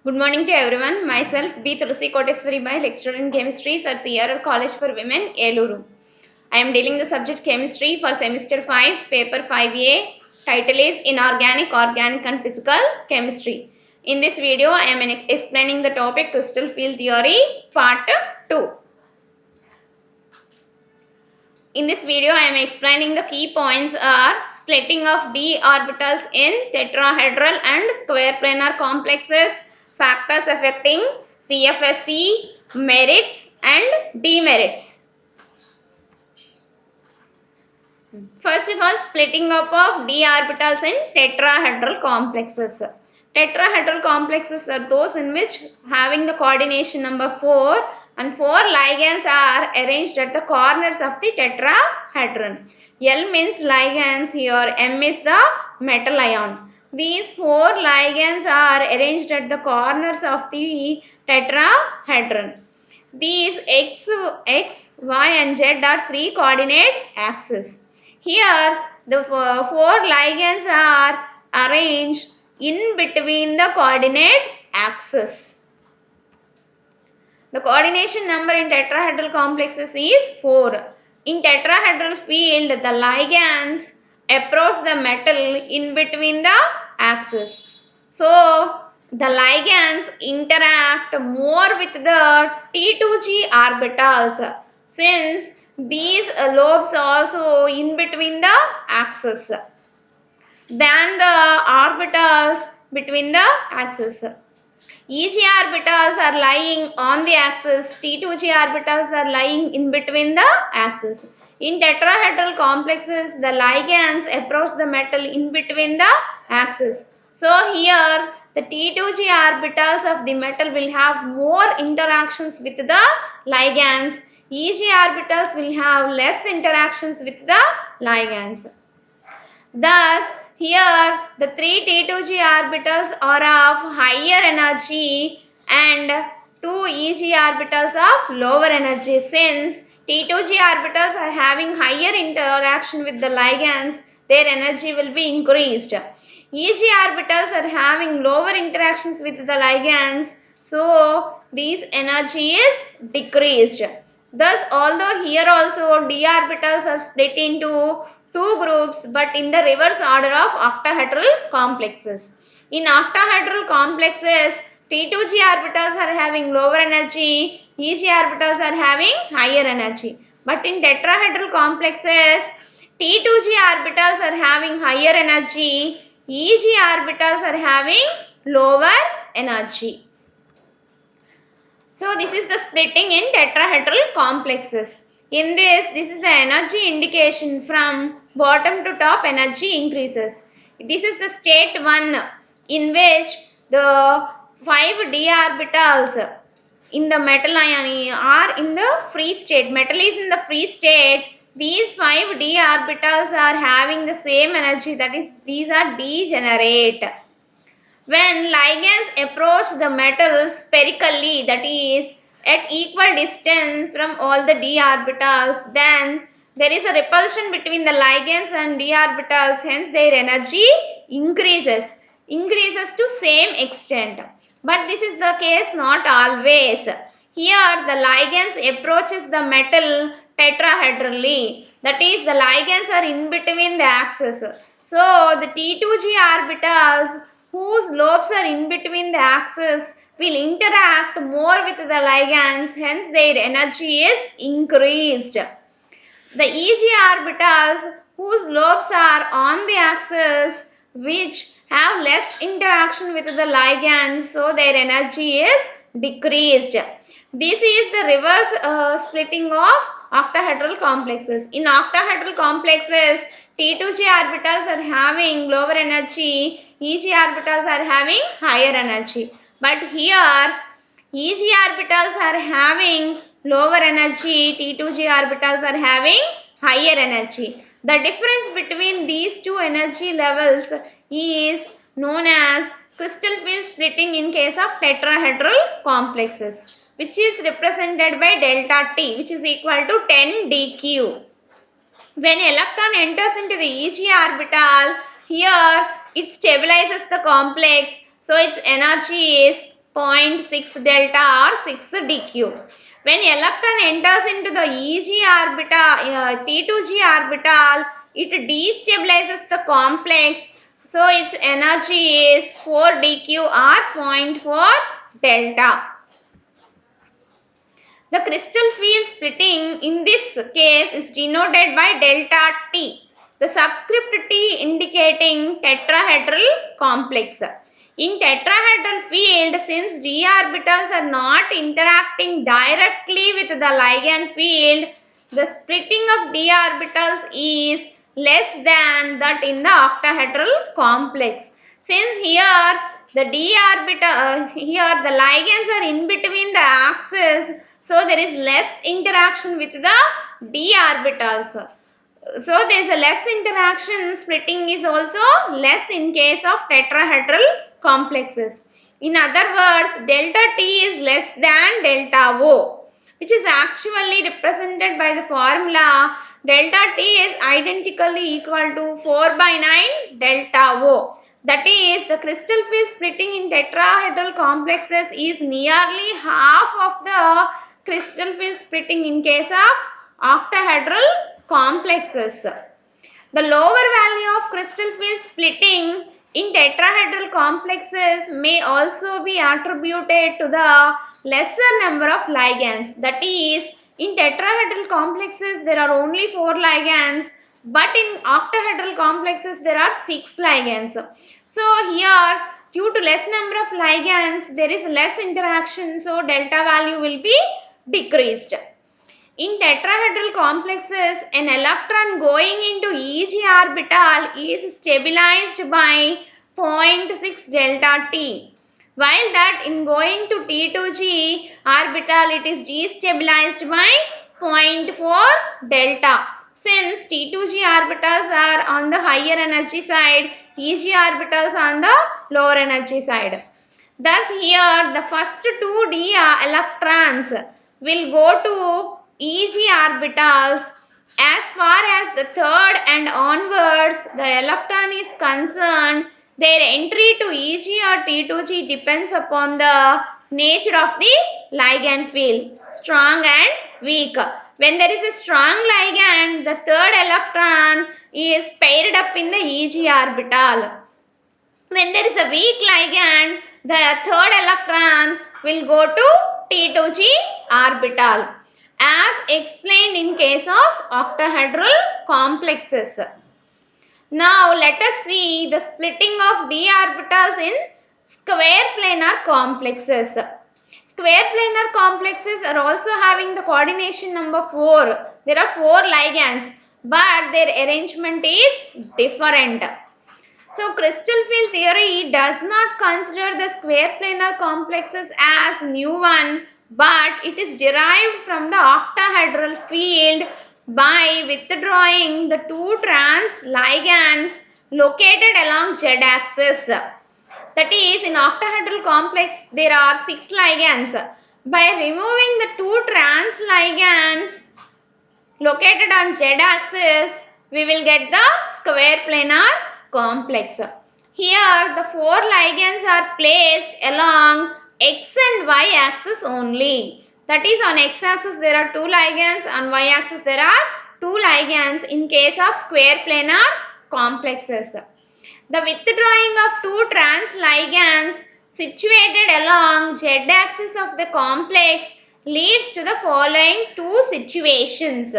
Good morning to everyone. Myself B. Tulsi Koteswari, by lecturer in chemistry, Sir CRR College for Women, Eluru. I am dealing the subject chemistry for semester 5, paper 5A. Title is Inorganic, Organic and Physical Chemistry. In this video, I am explaining the topic crystal field theory, part 2. In this video, I am explaining the key points are splitting of d orbitals in tetrahedral and square planar complexes, factors affecting CFSE, merits and demerits. First of all, splitting up of d orbitals in tetrahedral complexes. Tetrahedral complexes are those in which having the coordination number 4 and 4 ligands are arranged at the corners of the tetrahedron. L means ligands here, M is the metal ion. These 4 ligands are arranged at the corners of the tetrahedron. These x, y and z are 3 coordinate axes. Here the 4 ligands are arranged in between the coordinate axes. The coordination number in tetrahedral complexes is 4. In tetrahedral field, the ligands approach the metal in between the axes. So, the ligands interact more with the T2G orbitals since these lobes also in between the axes than the orbitals between the axes. EG orbitals are lying on the axis, T2G orbitals are lying in between the axis. In tetrahedral complexes, the ligands approach the metal in between the axis. So here, the T2G orbitals of the metal will have more interactions with the ligands. EG orbitals will have less interactions with the ligands. Thus, here the 3 T2G orbitals are of higher energy and 2 EG orbitals of lower energy. Since T2G orbitals are having higher interaction with the ligands, their energy will be increased. EG orbitals are having lower interactions with the ligands, so these energy is decreased. Thus, although here also d orbitals are split into two groups, but in the reverse order of octahedral complexes. In octahedral complexes, T2G orbitals are having lower energy, EG orbitals are having higher energy. But in tetrahedral complexes, T2G orbitals are having higher energy, EG orbitals are having lower energy. So this is the splitting in tetrahedral complexes. In this is the energy indication from bottom to top energy increases. This is the state 1 in which the 5 d orbitals in the metal ion are in the free state. Metal is in the free state. These 5 d orbitals are having the same energy, that is these are degenerate. When ligands approach the metal spherically, that is at equal distance from all the d orbitals, then there is a repulsion between the ligands and d orbitals, hence their energy increases to same extent. But this is the case not always. Here the ligands approaches the metal tetrahedrally, that is the ligands are in between the axes. So the T2G orbitals whose lobes are in between the axes will interact more with the ligands, hence their energy is increased. The EG orbitals whose lobes are on the axis which have less interaction with the ligands, so their energy is decreased. This is the reverse splitting of octahedral complexes. In octahedral complexes, T2G orbitals are having lower energy, EG orbitals are having higher energy. But here, EG orbitals are having lower energy, T2G orbitals are having higher energy. The difference between these two energy levels is known as crystal field splitting in case of tetrahedral complexes, which is represented by delta T, which is equal to 10 dq. When electron enters into the EG orbital, here it stabilizes the complex, so its energy is 0.6 delta or 6 dq. When electron enters into the T2g orbital, it destabilizes the complex. So its energy is 4 dq or 0.4 delta. The crystal field splitting in this case is denoted by delta T, the subscript T indicating tetrahedral complex. In tetrahedral field, since d orbitals are not interacting directly with the ligand field, the splitting of d orbitals is less than that in the octahedral complex. Since here the d orbital here the ligands are in between the axes, so there is less interaction with the d orbitals. So there is a less interaction, splitting is also less in case of tetrahedral complexes. In other words, delta T is less than delta O, which is actually represented by the formula delta T is identically equal to 4 by 9 delta O. That is, the crystal field splitting in tetrahedral complexes is nearly half of the crystal field splitting in case of octahedral complexes. The lower value of crystal field splitting in tetrahedral complexes may also be attributed to the lesser number of ligands. That is, in tetrahedral complexes there are only 4 ligands, but in octahedral complexes there are 6 ligands. So here, due to less number of ligands, there is less interaction, so delta value will be decreased. In tetrahedral complexes, an electron going into each orbital is stabilized by 0.6 delta T, while that in going to T2g orbital it is destabilized by 0.4 delta. Since T2g orbitals are on the higher energy side, EG orbitals on the lower energy side. Thus here the first two d electrons will go to EG orbitals. As far as the third and onwards the electron is concerned, their entry to EG or T2G depends upon the nature of the ligand field, strong and weak. When there is a strong ligand, the third electron is paired up in the EG orbital. When there is a weak ligand, the third electron will go to T2G orbital, as explained in case of octahedral complexes. Now let us see the splitting of d orbitals in square planar complexes. Square planar complexes are also having the coordination number 4. There are 4 ligands, but their arrangement is different. So crystal field theory does not consider the square planar complexes as new one, but it is derived from the octahedral field by withdrawing the 2 trans ligands located along z-axis. That is, in octahedral complex there are 6 ligands. By removing the 2 trans ligands located on z-axis, we will get the square planar complex. Here the 4 ligands are placed along x and y axis only. That is, on x axis there are 2 ligands, on y axis there are 2 ligands in case of square planar complexes. The withdrawing of 2 trans ligands situated along z-axis of the complex leads to the following 2 situations.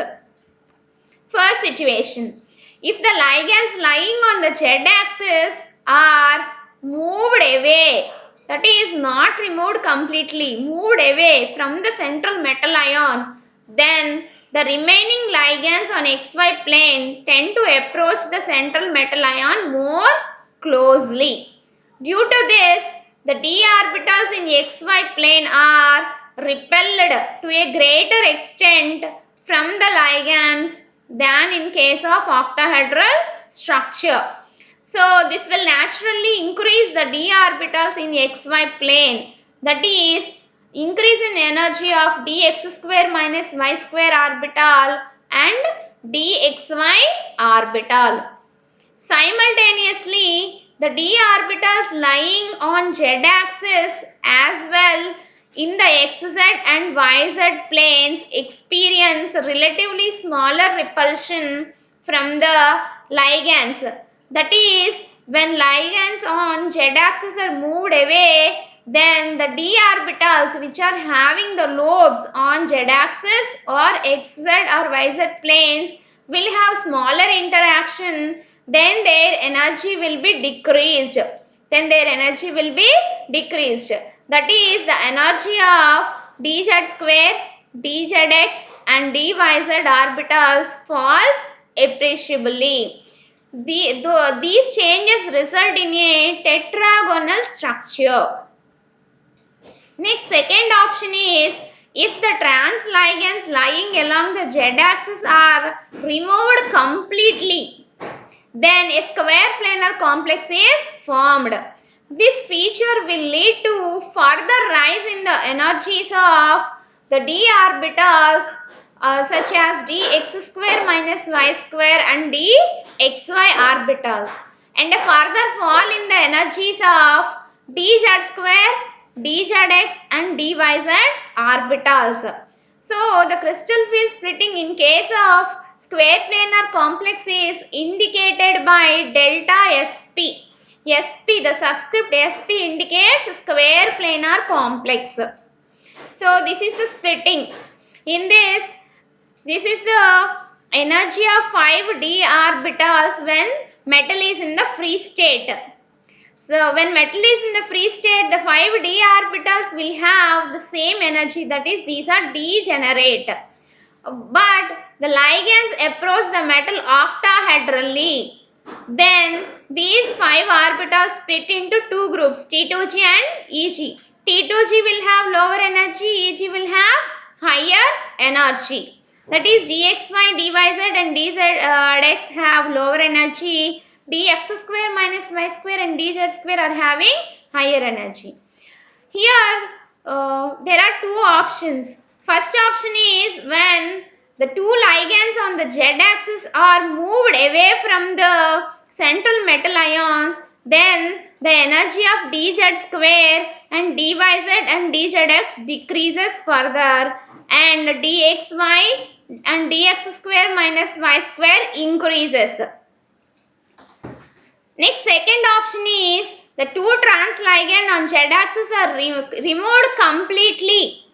First situation, if the ligands lying on the z-axis are moved away, that is not removed completely, moved away from the central metal ion, then the remaining ligands on xy plane tend to approach the central metal ion more closely. Due to this, the d orbitals in xy plane are repelled to a greater extent from the ligands than in case of octahedral structure. So this will naturally increase the d orbitals in xy plane, that is, increase in energy of dx square minus y square orbital and dxy orbital. Simultaneously, The d orbitals lying on z axis as well in the xz and yz planes experience relatively smaller repulsion from the ligands. That is, when ligands on z axis are moved away, then the d orbitals which are having the lobes on z axis or xz or yz planes will have smaller interaction, then their energy will be decreased. That is, the energy of dz square, dzx and dyz orbitals falls appreciably. These changes result in a tetragonal structure. Next, second option is, if the trans ligands lying along the z-axis are removed completely, then a square planar complex is formed. This feature will lead to further rise in the energies of the d orbitals such as dx square minus y square and dxy orbitals, and a further fall in the energies of dz square, dzx and dyz orbitals. So, the crystal field splitting in case of square planar complex is indicated by delta Sp. Sp, the subscript Sp indicates square planar complex. So, this is the splitting. In this is the energy of 5 d orbitals when metal is in the free state. So, when metal is in the free state, the 5 d orbitals will have the same energy, that is, these are degenerate. But the ligands approach the metal octahedrally. Then these 5 orbitals split into two groups, T2g and Eg. T2g will have lower energy, Eg will have higher energy. That is, dxy, dyz and dzx have lower energy. Dx square minus y square and dz square are having higher energy. Here there are two options. First option is when the two ligands on the z-axis are moved away from the central metal ion, then the energy of dz square and dyz and dzx decreases further, and dxy and dx square minus y square increases. Next, second option is the two trans ligand on z-axis are removed completely.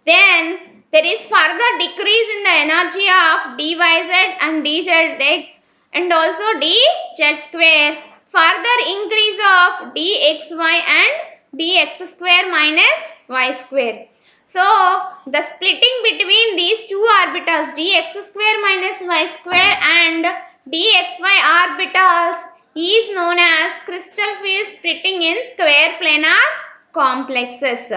Then there is further decrease in the energy of dyz and dzx and also dz square. Further increase of dxy and dx square minus y square. So, the splitting between these two orbitals dx square minus y square and dxy orbitals is known as crystal field splitting in square planar complexes.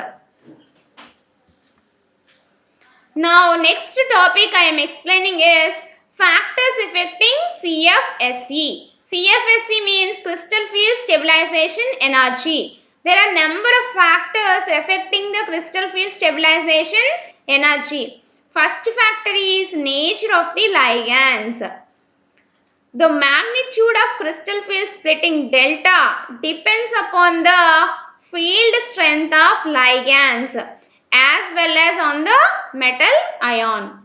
Now, next topic I am explaining is factors affecting CFSE. CFSE means crystal field stabilization energy. There are number of factors affecting the crystal field stabilization energy. First factor is nature of the ligands. The magnitude of crystal field splitting delta depends upon the field strength of ligands as well as on the metal ion.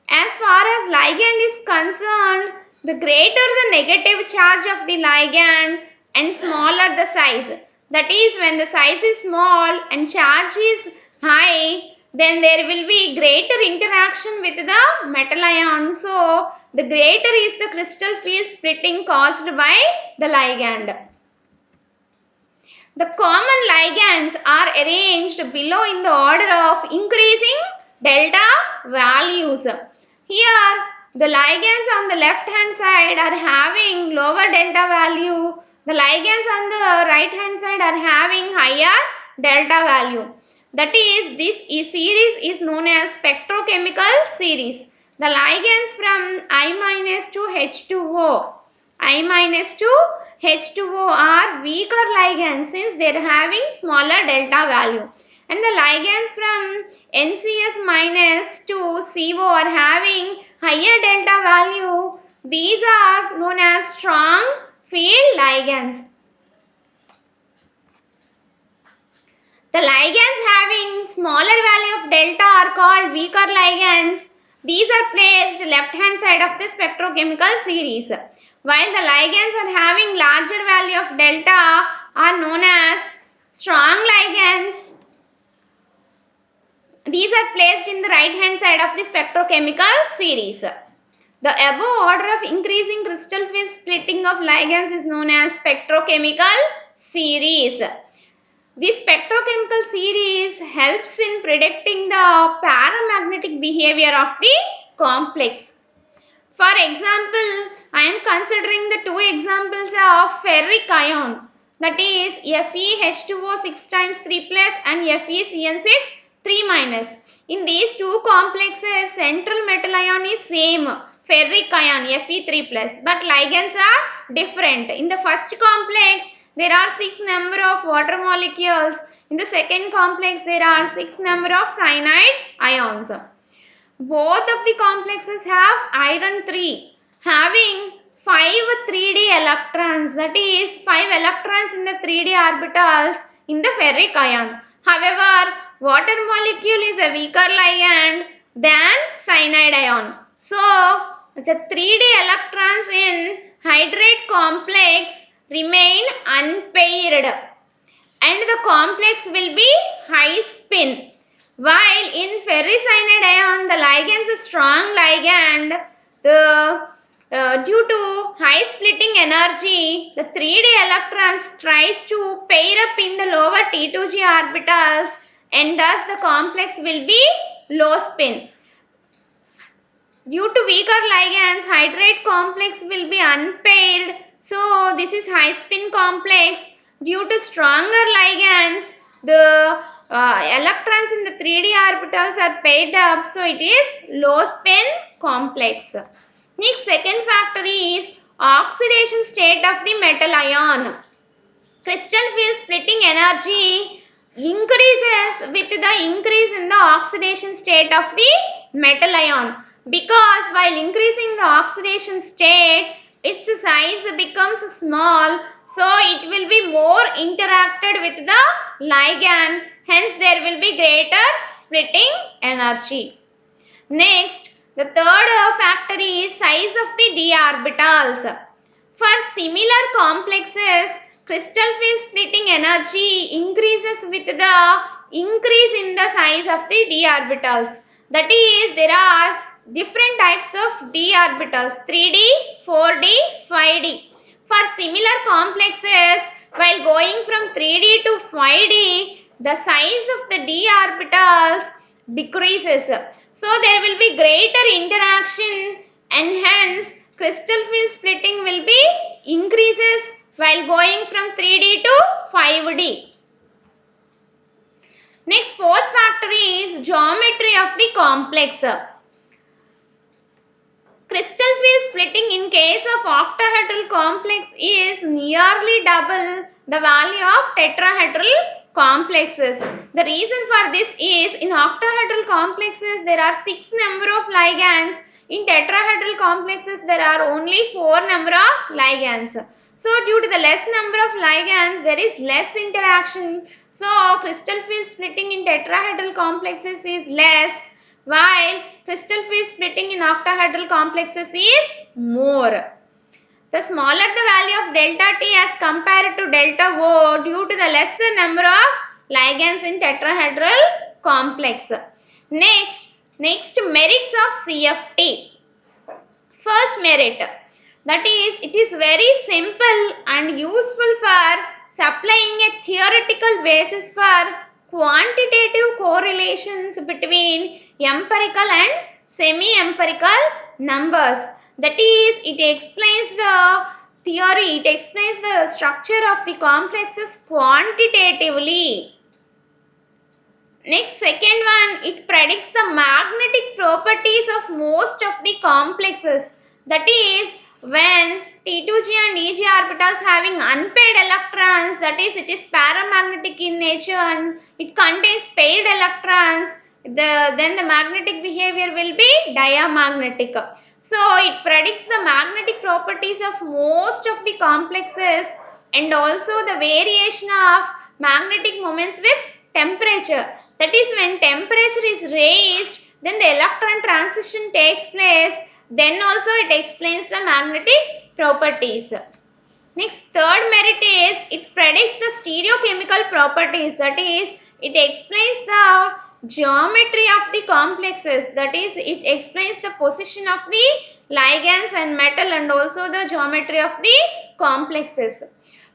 As far as ligand is concerned, the greater the negative charge of the ligand and smaller the size. That is, when the size is small and charge is high, then there will be greater interaction with the metal ion. So, the greater is the crystal field splitting caused by the ligand. The common ligands are arranged below in the order of increasing delta values. Here, the ligands on the left hand side are having lower delta value. The ligands on the right hand side are having higher delta value. That is, this series is known as spectrochemical series. The ligands from I- to H2O. I- to H2O are weaker ligands since they are having smaller delta value. And the ligands from NCS- to CO are having higher delta value. These are known as strong field ligands. The ligands having smaller value of delta are called weaker ligands. These are placed left hand side of the spectrochemical series. While the ligands are having larger value of delta are known as strong ligands. These are placed in the right hand side of the spectrochemical series. The above order of increasing crystal field splitting of ligands is known as spectrochemical series. This spectrochemical series helps in predicting the paramagnetic behavior of the complex. For example, I am considering the two examples of ferric ion, that is FeH2O 6 times 3 plus and FeCN6 3 minus. In these two complexes, central metal ion is same, ferric ion Fe3 plus, but ligands are different. In the first complex, there are 6 number of water molecules. In the second complex, there are 6 number of cyanide ions. Both of the complexes have iron 3 having 5 3d electrons, that is 5 electrons in the 3d orbitals in the ferric ion. However, water molecule is a weaker ligand than cyanide ion. So, the 3d electrons in hydrate complex remain unpaired and the complex will be high spin. While in ferricyanide ion, the ligand is a strong ligand. Due to high splitting energy, the 3d electrons tries to pair up in the lower T2g orbitals and thus the complex will be low spin. Due to weaker ligands, hydrate complex will be unpaired. So, this is high spin complex. Due to stronger ligands, the electrons in the 3d orbitals are paired up. So, it is low spin complex. Next, second factor is oxidation state of the metal ion. Crystal field splitting energy increases with the increase in the oxidation state of the metal ion, because while increasing the oxidation state, its size becomes small, so it will be more interacted with the ligand, hence there will be greater splitting energy. Next, the third factor is size of the d orbitals. For similar complexes, crystal field splitting energy increases with the increase in the size of the d orbitals. That is, there are different types of d orbitals, 3d, 4d, 5d. For similar complexes, while going from 3d to 5d, the size of the d orbitals decreases. So there will be greater interaction and hence crystal field splitting will be increases while going from 3D to 5D. Next, fourth factor is geometry of the complex. Crystal field splitting in case of octahedral complex is nearly double the value of tetrahedral complexes. The reason for this is in octahedral complexes there are 6 number of ligands. In tetrahedral complexes there are only 4 number of ligands. So due to the less number of ligands there is less interaction. So crystal field splitting in tetrahedral complexes is less, while crystal field splitting in octahedral complexes is more. The smaller the value of delta T as compared to delta O due to the lesser number of ligands in tetrahedral complex. Next merits of CFT. First merit, that is, it is very simple and useful for supplying a theoretical basis for quantitative correlations between empirical and semi-empirical numbers. That is, it explains the theory, it explains the structure of the complexes quantitatively. Next, second one, it predicts the magnetic properties of most of the complexes. That is, when T2g and EG orbitals having unpaired electrons, that is, it is paramagnetic in nature and it contains paired electrons, then the magnetic behavior will be diamagnetic. So, it predicts the magnetic properties of most of the complexes and also the variation of magnetic moments with temperature. That is, when temperature is raised, then the electron transition takes place. Then also it explains the magnetic properties. Next, third merit is it predicts the stereochemical properties. That is, it explains the geometry of the complexes. That is, it explains the position of the ligands and metal and also the geometry of the complexes.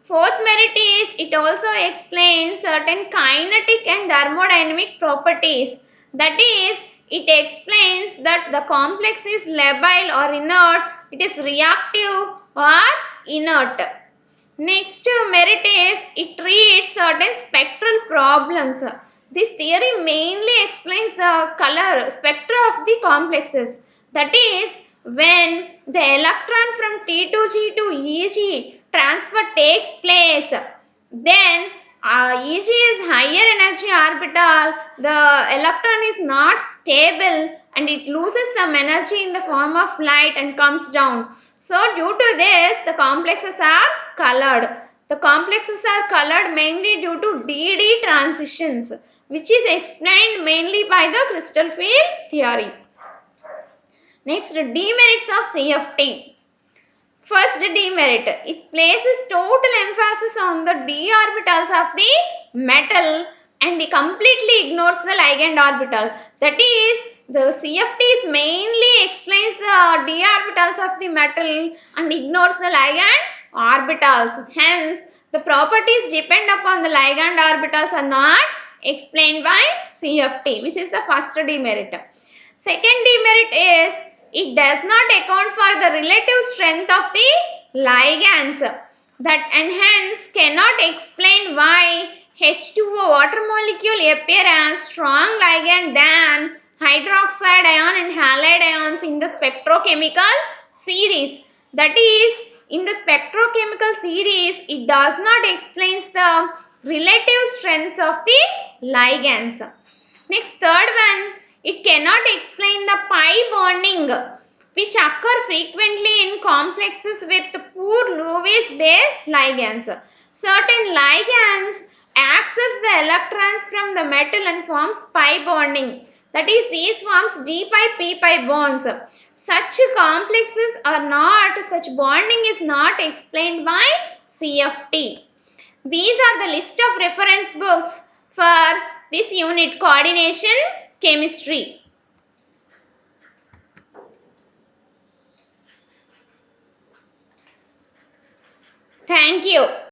Fourth merit is it also explains certain kinetic and thermodynamic properties. That is, it explains that the complex is labile or inert, it is reactive or inert. Next merit is it treats certain spectral problems. This theory mainly explains the color spectra of the complexes. That is, when the electron from T to G to Eg transfer takes place, then Eg is higher energy orbital, the electron is not stable and it loses some energy in the form of light and comes down. So due to this, the complexes are colored. The complexes are colored mainly due to d-d transitions, which is explained mainly by the crystal field theory. Next, demerits of CFT. First demerit, it places total emphasis on the d orbitals of the metal and it completely ignores the ligand orbital. That is, the CFTs mainly explains the d orbitals of the metal and ignores the ligand orbitals. Hence, the properties depend upon the ligand orbitals are not explained by CFT, which is the first demerit. Second demerit is it does not account for the relative strength of the ligands that and hence cannot explain why H2O water molecule appear as strong ligand than hydroxide ion and halide ions in the spectrochemical series. That is, in the spectrochemical series, it does not explain the relative strengths of the ligands. Next, third one, it cannot explain the pi bonding which occur frequently in complexes with poor Lewis base ligands. Certain ligands accepts the electrons from the metal and forms pi bonding. That is, these forms d pi p pi bonds. Such complexes are not, such bonding is not explained by CFT. These are the list of reference books for this unit, coordination chemistry. Thank you.